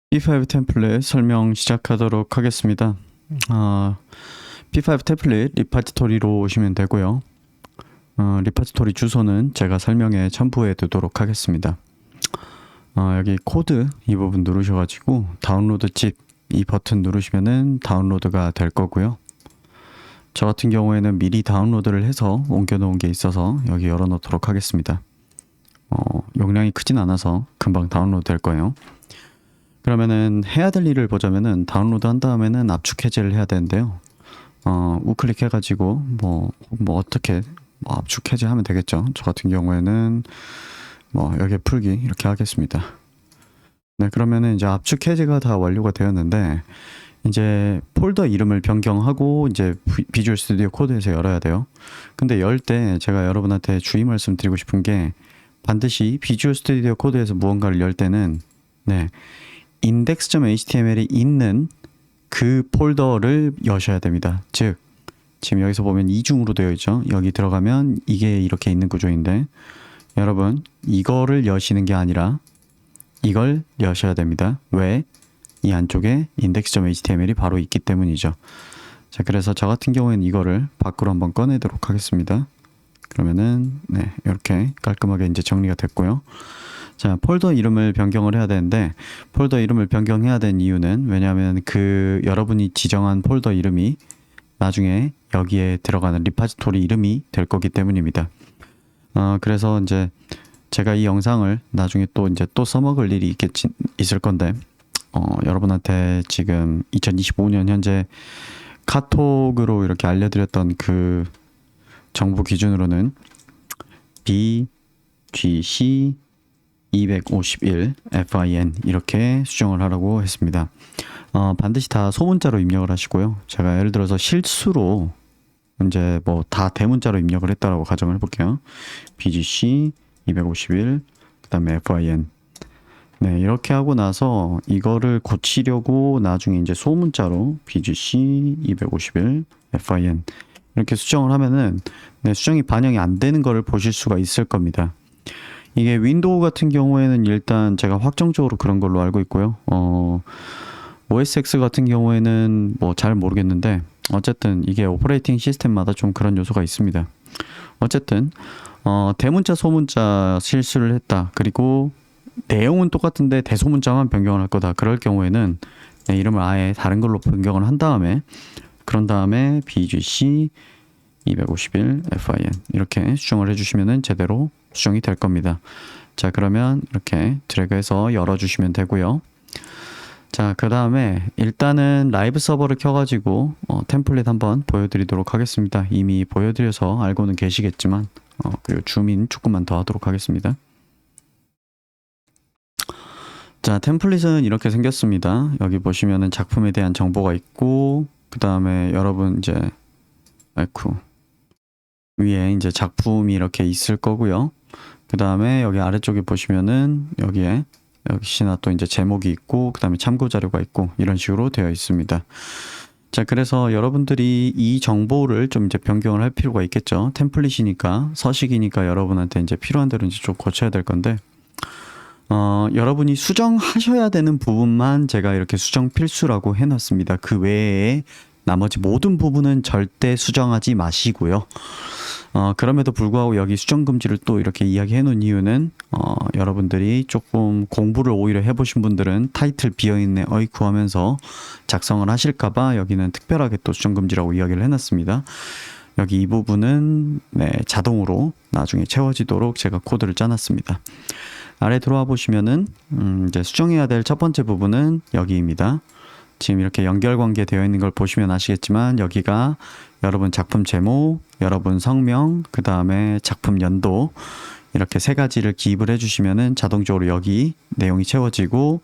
P5 템플릿 설명 시작하도록 하겠습니다. P5 템플릿 리파지토리로 오시면 되고요. 리파지토리 주소는 제가 설명에 첨부해 두도록 하겠습니다. 여기 코드 이 부분 누르셔가지고 다운로드 집 이 버튼 누르시면은 다운로드가 될 거고요. 저 같은 경우에는 미리 다운로드를 해서 옮겨 놓은 게 있어서 여기 열어 놓도록 하겠습니다. 용량이 크진 않아서 금방 다운로드 될 거예요. 그러면은 해야 될 일을 보자면은 다운로드 한 다음에는 압축 해제를 해야 되는데요. 우클릭 해가지고 뭐 어떻게 압축 해제하면 되겠죠. 저 같은 경우에는 여기에 풀기 이렇게 하겠습니다. 네, 그러면은 이제 압축 해제가 다 완료가 되었는데 이제 폴더 이름을 변경하고 이제 비주얼 스튜디오 코드에서 열어야 돼요. 근데 열 때 제가 여러분한테 주의 말씀드리고 싶은 게 반드시 비주얼 스튜디오 코드에서 무언가를 열 때는 index.html이 있는 그 폴더를 여셔야 됩니다. 즉 지금 여기서 보면 이중으로 되어 있죠. 여기 들어가면 이게 이렇게 있는 구조인데 여러분 이거를 여시는 게 아니라 이걸 여셔야 됩니다. 왜? 이 안쪽에 index.html이 바로 있기 때문이죠. 자, 그래서 저 같은 경우에는 이거를 밖으로 한번 꺼내도록 하겠습니다. 그러면은 이렇게 깔끔하게 이제 정리가 됐고요. 자, 폴더 이름을 변경을 해야 되는데 폴더 이름을 변경해야 된 이유는 왜냐하면 그 여러분이 지정한 폴더 이름이 나중에 여기에 들어가는 리파지토리 이름이 될 거기 때문입니다. 그래서 이제 제가 이 영상을 나중에 또 써먹을 일이 있을 건데 여러분한테 지금 2025년 현재 카톡으로 이렇게 알려드렸던 그 정보 기준으로는 BGC 251 FIN 이렇게 수정을 하라고 했습니다. 반드시 다 소문자로 입력을 하시고요. 제가 예를 들어서 실수로 이제 다 대문자로 입력을 했다라고 가정을 해볼게요. BGC 251 그 다음에 FIN 이렇게 하고 나서 이거를 고치려고 나중에 이제 소문자로 BGC 251 FIN 이렇게 수정을 하면은 수정이 반영이 안 되는 거를 보실 수가 있을 겁니다. 이게 윈도우 같은 경우에는 일단 제가 확정적으로 그런 걸로 알고 있고요. OS X 같은 경우에는 잘 모르겠는데 어쨌든 이게 오퍼레이팅 시스템마다 좀 그런 요소가 있습니다. 어쨌든 대문자 소문자 실수를 했다. 그리고 내용은 똑같은데 대소문자만 변경을 할 거다. 그럴 경우에는 이름을 아예 다른 걸로 변경을 한 다음에 그런 다음에 BGC 251 FIN 이렇게 수정을 해주시면은 제대로 수정이 될 겁니다. 자, 그러면 이렇게 드래그해서 열어주시면 되고요. 자, 그 다음에 일단은 라이브 서버를 켜가지고 템플릿 한번 보여드리도록 하겠습니다. 이미 보여드려서 알고는 계시겠지만 그리고 줌인 조금만 더 하도록 하겠습니다. 자, 템플릿은 이렇게 생겼습니다. 여기 보시면은 작품에 대한 정보가 있고 그 다음에 여러분 이제 위에 이제 작품이 이렇게 있을 거고요. 그 다음에 여기 아래쪽에 보시면은 여기에 역시나 또 이제 제목이 있고 그 다음에 참고 자료가 있고 이런 식으로 되어 있습니다. 자, 그래서 여러분들이 이 정보를 좀 이제 변경을 할 필요가 있겠죠. 템플릿이니까 서식이니까 여러분한테 이제 필요한 대로 이제 좀 고쳐야 될 건데 여러분이 수정하셔야 되는 부분만 제가 이렇게 수정 필수라고 해놨습니다. 그 외에 나머지 모든 부분은 절대 수정하지 마시고요. 그럼에도 불구하고 여기 수정 금지를 또 이렇게 이야기해 놓은 이유는 여러분들이 조금 공부를 오히려 해보신 분들은 타이틀 비어있네 어이쿠 하면서 작성을 하실까봐 여기는 특별하게 또 수정 금지라고 이야기를 해놨습니다. 여기 이 부분은 자동으로 나중에 채워지도록 제가 코드를 짜놨습니다. 아래 들어와 보시면은 이제 수정해야 될 첫 번째 부분은 여기입니다. 지금 이렇게 연결관계 되어 있는 걸 보시면 아시겠지만 여기가 여러분 작품 제목, 여러분 성명, 그 다음에 작품 연도 이렇게 세 가지를 기입을 해주시면은 자동적으로 여기 내용이 채워지고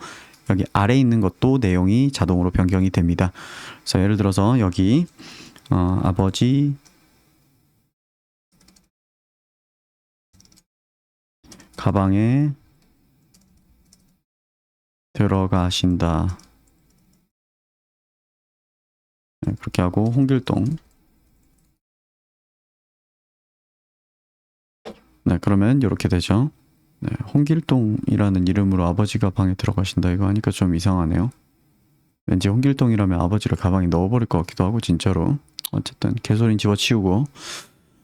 여기 아래 있는 것도 내용이 자동으로 변경이 됩니다. 그래서 예를 들어서 여기 아버지 가방에 들어가신다. 그렇게 하고 홍길동 그러면 이렇게 되죠. 네, 홍길동이라는 이름으로 아버지가 방에 들어가신다 이거 하니까 좀 이상하네요. 왠지 홍길동이라면 아버지를 가방에 넣어버릴 것 같기도 하고 진짜로. 어쨌든 개소리는 집어치우고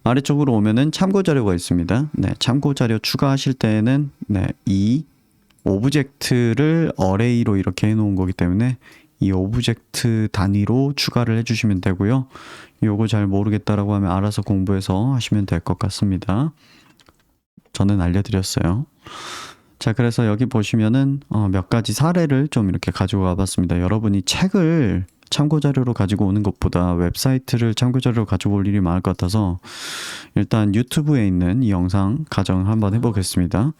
아래쪽으로 오면은 참고 자료가 있습니다. 네, 참고 자료 추가하실 때는 네, 이 오브젝트를 어레이로 이렇게 해놓은 거기 때문에 이 오브젝트 단위로 추가를 해주시면 되고요. 요거 잘 모르겠다라고 하면 알아서 공부해서 하시면 될 것 같습니다. 저는 알려드렸어요. 자, 그래서 여기 보시면은 몇 가지 사례를 좀 이렇게 가지고 와봤습니다. 여러분이 책을 참고자료로 가지고 오는 것보다 웹사이트를 참고자료로 가지고 올 일이 많을 것 같아서 일단 유튜브에 있는 이 영상 가정을 한번 해보겠습니다.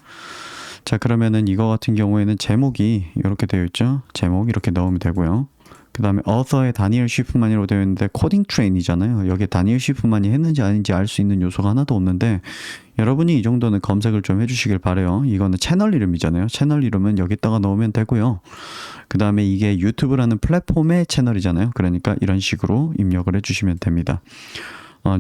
자, 그러면은 이거 같은 경우에는 제목이 이렇게 되어 있죠. 제목 이렇게 넣으면 되고요. 그 다음에 author의 다니엘 쉬프만이라고 되어 있는데 코딩 트레인이잖아요. 여기에 다니엘 쉬프만이 했는지 아닌지 알 수 있는 요소가 하나도 없는데 여러분이 이 정도는 검색을 좀 해주시길 바래요. 이거는 채널 이름이잖아요. 채널 이름은 여기다가 넣으면 되고요. 그 다음에 이게 유튜브라는 플랫폼의 채널이잖아요. 그러니까 이런 식으로 입력을 해주시면 됩니다.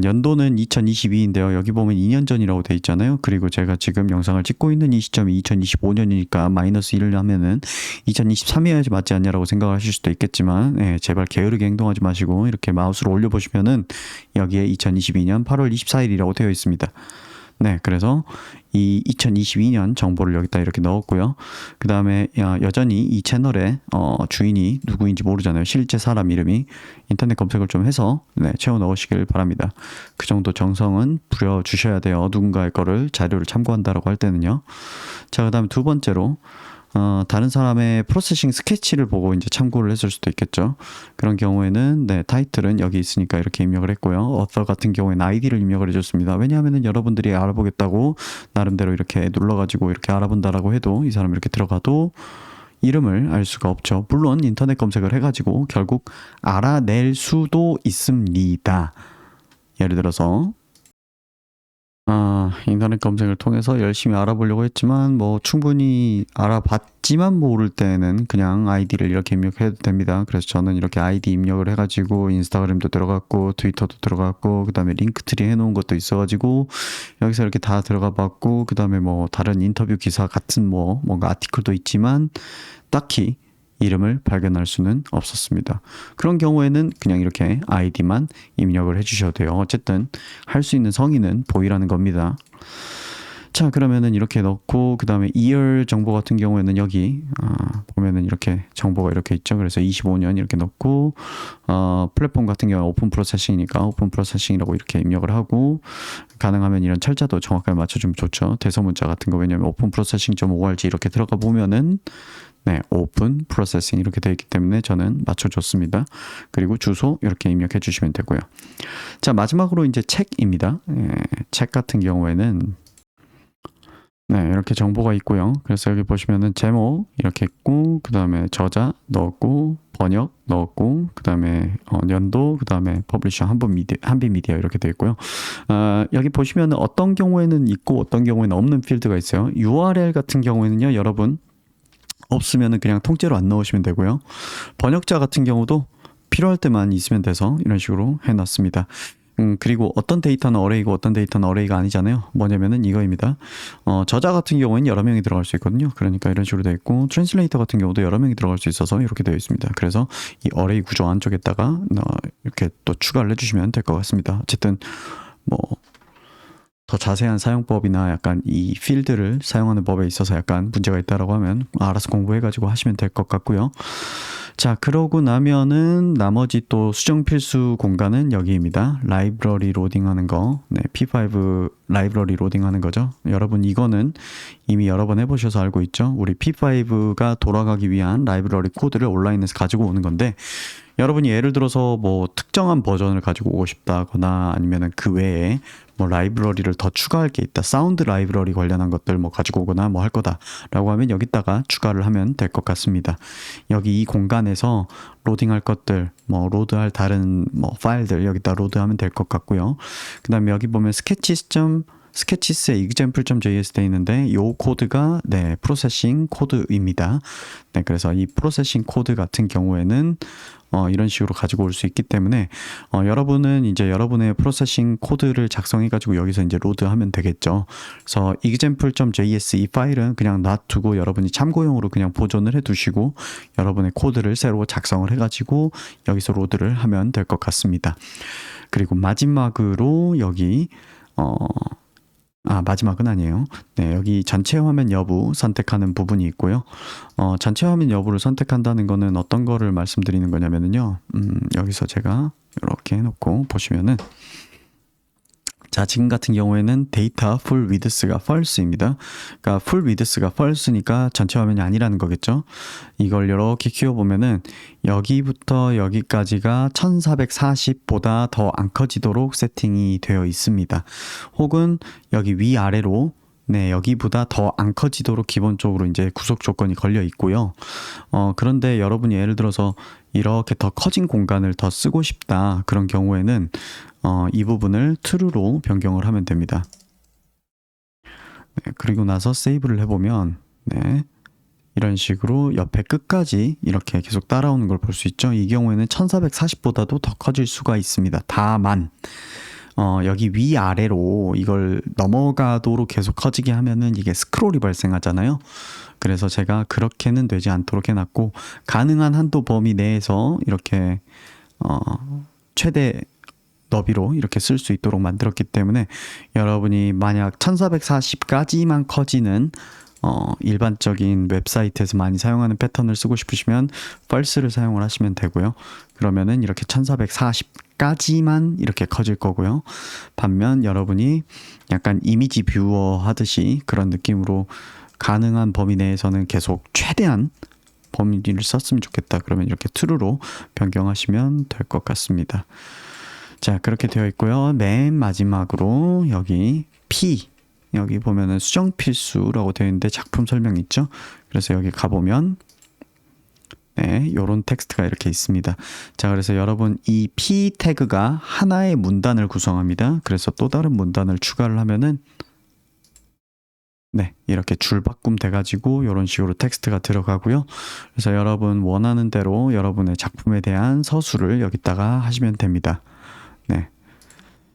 연도는 2022인데요. 여기 보면 2년 전이라고 돼 있잖아요. 그리고 제가 지금 영상을 찍고 있는 이 시점이 2025년이니까 마이너스 1을 하면은 2023이어야지 맞지 않냐라고 생각하실 수도 있겠지만 제발 게으르게 행동하지 마시고 이렇게 마우스로 올려보시면은 여기에 2022년 8월 24일이라고 되어 있습니다. 네, 그래서 이 2022년 정보를 여기다 이렇게 넣었고요. 그 다음에 여전히 이 채널의 주인이 누구인지 모르잖아요. 실제 사람 이름이. 인터넷 검색을 좀 해서 채워 넣으시길 바랍니다. 그 정도 정성은 부려주셔야 돼요. 누군가의 거를 자료를 참고한다라고 할 때는요. 자, 그 다음에 두 번째로 다른 사람의 프로세싱 스케치를 보고 이제 참고를 했을 수도 있겠죠. 그런 경우에는 타이틀은 여기 있으니까 이렇게 입력을 했고요. author 같은 경우에는 아이디를 입력을 해줬습니다. 왜냐하면은 여러분들이 알아보겠다고 나름대로 이렇게 눌러가지고 이렇게 알아본다라고 해도 이 사람 이렇게 들어가도 이름을 알 수가 없죠. 물론 인터넷 검색을 해가지고 결국 알아낼 수도 있습니다. 예를 들어서 인터넷 검색을 통해서 열심히 알아보려고 했지만 뭐 충분히 알아봤지만 모를 때는 그냥 아이디를 이렇게 입력해도 됩니다. 그래서 저는 이렇게 아이디 입력을 해가지고 인스타그램도 들어갔고 트위터도 들어갔고 그 다음에 링크트리 해놓은 것도 있어가지고 여기서 이렇게 다 들어가 봤고 그 다음에 뭐 다른 인터뷰 기사 같은 뭔가 아티클도 있지만 딱히 이름을 발견할 수는 없었습니다. 그런 경우에는 그냥 이렇게 아이디만 입력을 해주셔도 돼요. 어쨌든 할 수 있는 성의는 보이라는 겁니다. 자, 그러면은 이렇게 넣고 그 다음에 year 정보 같은 경우에는 여기 보면은 이렇게 정보가 이렇게 있죠. 그래서 25년 이렇게 넣고 플랫폼 같은 경우는 오픈 프로세싱이니까 오픈 프로세싱이라고 이렇게 입력을 하고 가능하면 이런 철자도 정확하게 맞춰주면 좋죠. 대소문자 같은 거 왜냐면 오픈 프로세싱.org 이렇게 들어가 보면은 오픈 프로세싱 이렇게 되어 있기 때문에 저는 맞춰줬습니다. 그리고 주소 이렇게 입력해 주시면 되고요. 자, 마지막으로 이제 책입니다. 책 같은 경우에는 이렇게 정보가 있고요. 그래서 여기 보시면은 제목 이렇게 있고 그 다음에 저자 넣었고 번역 넣었고 그 다음에 연도 그 다음에 퍼블리셔 한빛미디어 이렇게 되어 있고요. 여기 보시면은 어떤 경우에는 있고 어떤 경우에는 없는 필드가 있어요. URL 같은 경우에는요, 여러분 없으면은 그냥 통째로 안 넣으시면 되고요. 번역자 같은 경우도 필요할 때만 있으면 돼서 이런 식으로 해놨습니다. 그리고 어떤 데이터는 어레이고 어떤 데이터는 어레이가 아니잖아요. 뭐냐면은 이거입니다. 저자 같은 경우에는 여러 명이 들어갈 수 있거든요. 그러니까 이런 식으로 되어 있고 트랜슬레이터 같은 경우도 여러 명이 들어갈 수 있어서 이렇게 되어 있습니다. 그래서 이 어레이 구조 안쪽에다가 이렇게 또 추가를 해주시면 될 것 같습니다. 어쨌든 더 자세한 사용법이나 약간 이 필드를 사용하는 법에 있어서 약간 문제가 있다라고 하면 알아서 공부해가지고 하시면 될 것 같고요. 자, 그러고 나면은 나머지 또 수정 필수 공간은 여기입니다. 라이브러리 로딩하는 거. P5 라이브러리 로딩하는 거죠. 여러분 이거는 이미 여러 번 해보셔서 알고 있죠. 우리 P5가 돌아가기 위한 라이브러리 코드를 온라인에서 가지고 오는 건데 여러분이 예를 들어서 뭐 특정한 버전을 가지고 오고 싶다거나 아니면은 그 외에 뭐 라이브러리를 더 추가할 게 있다. 사운드 라이브러리 관련한 것들 뭐 가지고 오거나 뭐 할 거다라고 하면 여기다가 추가를 하면 될 것 같습니다. 여기 이 공간에서 로딩할 것들, 뭐 로드할 다른 뭐 파일들 여기다 로드하면 될 것 같고요. 그다음에 여기 보면 sketches 스케치스의 example.js 돼 있는데 요 코드가 네, 프로세싱 코드입니다. 네, 그래서 이 프로세싱 코드 같은 경우에는 이런 식으로 가지고 올 수 있기 때문에 여러분은 이제 여러분의 프로세싱 코드를 작성해 가지고 여기서 이제 로드하면 되겠죠. 그래서 example.js 이 파일은 그냥 놔두고 여러분이 참고용으로 그냥 보존을 해 두시고 여러분의 코드를 새로 작성을 해 가지고 여기서 로드를 하면 될 것 같습니다. 그리고 마지막으로 여기 마지막은 아니에요. 네, 여기 전체 화면 여부 선택하는 부분이 있고요. 전체 화면 여부를 선택한다는 거는 어떤 거를 말씀드리는 거냐면요. 여기서 제가 이렇게 해놓고 보시면은 자, 지금 같은 경우에는 데이터 full width가 false입니다. 그러니까 full width가 false니까 전체 화면이 아니라는 거겠죠. 이걸 이렇게 키워보면은 여기부터 여기까지가 1440보다 더 안 커지도록 세팅이 되어 있습니다. 혹은 여기 위아래로 네, 여기보다 더 안 커지도록 기본적으로 이제 구속 조건이 걸려 있고요. 그런데 여러분이 예를 들어서 이렇게 더 커진 공간을 더 쓰고 싶다. 그런 경우에는 이 부분을 true로 변경을 하면 됩니다. 네, 그리고 나서 세이브를 해보면 네, 이런 식으로 옆에 끝까지 이렇게 계속 따라오는 걸 볼 수 있죠. 이 경우에는 1440보다도 더 커질 수가 있습니다. 다만 여기 위아래로 이걸 넘어가도록 계속 커지게 하면은 이게 스크롤이 발생하잖아요. 그래서 제가 그렇게는 되지 않도록 해놨고 가능한 한도 범위 내에서 이렇게 최대 너비로 이렇게 쓸 수 있도록 만들었기 때문에 여러분이 만약 1440까지만 커지는 일반적인 웹사이트에서 많이 사용하는 패턴을 쓰고 싶으시면 false를 사용을 하시면 되고요. 그러면은 이렇게 1440까지만 이렇게 커질 거고요. 반면 여러분이 약간 이미지 뷰어 하듯이 그런 느낌으로 가능한 범위 내에서는 계속 최대한 범위를 썼으면 좋겠다. 그러면 이렇게 true로 변경하시면 될 것 같습니다. 자, 그렇게 되어 있고요. 맨 마지막으로 여기 P 여기 보면은 수정 필수라고 되어 있는데 작품 설명 있죠? 그래서 여기 가보면 네, 요런 텍스트가 이렇게 있습니다. 자, 그래서 여러분 이 P 태그가 하나의 문단을 구성합니다. 그래서 또 다른 문단을 추가를 하면은 네, 이렇게 줄바꿈 돼가지고 이런 식으로 텍스트가 들어가고요. 그래서 여러분 원하는 대로 여러분의 작품에 대한 서술을 여기다가 하시면 됩니다. 네.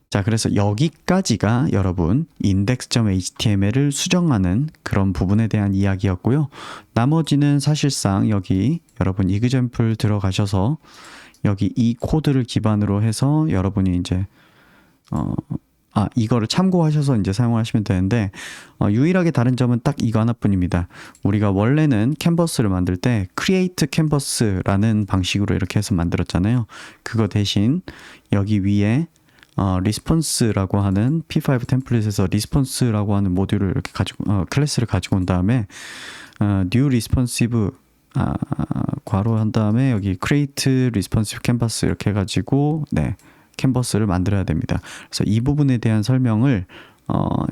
자, 그래서 여기까지가 여러분 index.html을 수정하는 그런 부분에 대한 이야기였고요. 나머지는 사실상 여기 여러분 example 들어가셔서 여기 이 코드를 기반으로 해서 여러분이 이제 이거를 참고하셔서 이제 사용하시면 되는데 유일하게 다른 점은 딱 이거 하나뿐입니다. 우리가 원래는 캔버스를 만들 때 create canvas라는 방식으로 이렇게 해서 만들었잖아요. 그거 대신 여기 위에 리스폰스라고 하는 P5 템플릿에서 리스폰스라고 하는 모듈을 이렇게 가지고 클래스를 가지고 온 다음에 new responsive 괄호 한 다음에 여기 create responsive canvas 이렇게 해가지고 네, 캔버스를 만들어야 됩니다. 그래서 이 부분에 대한 설명을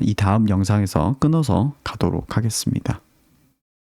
이 다음 영상에서 끊어서 가도록 하겠습니다.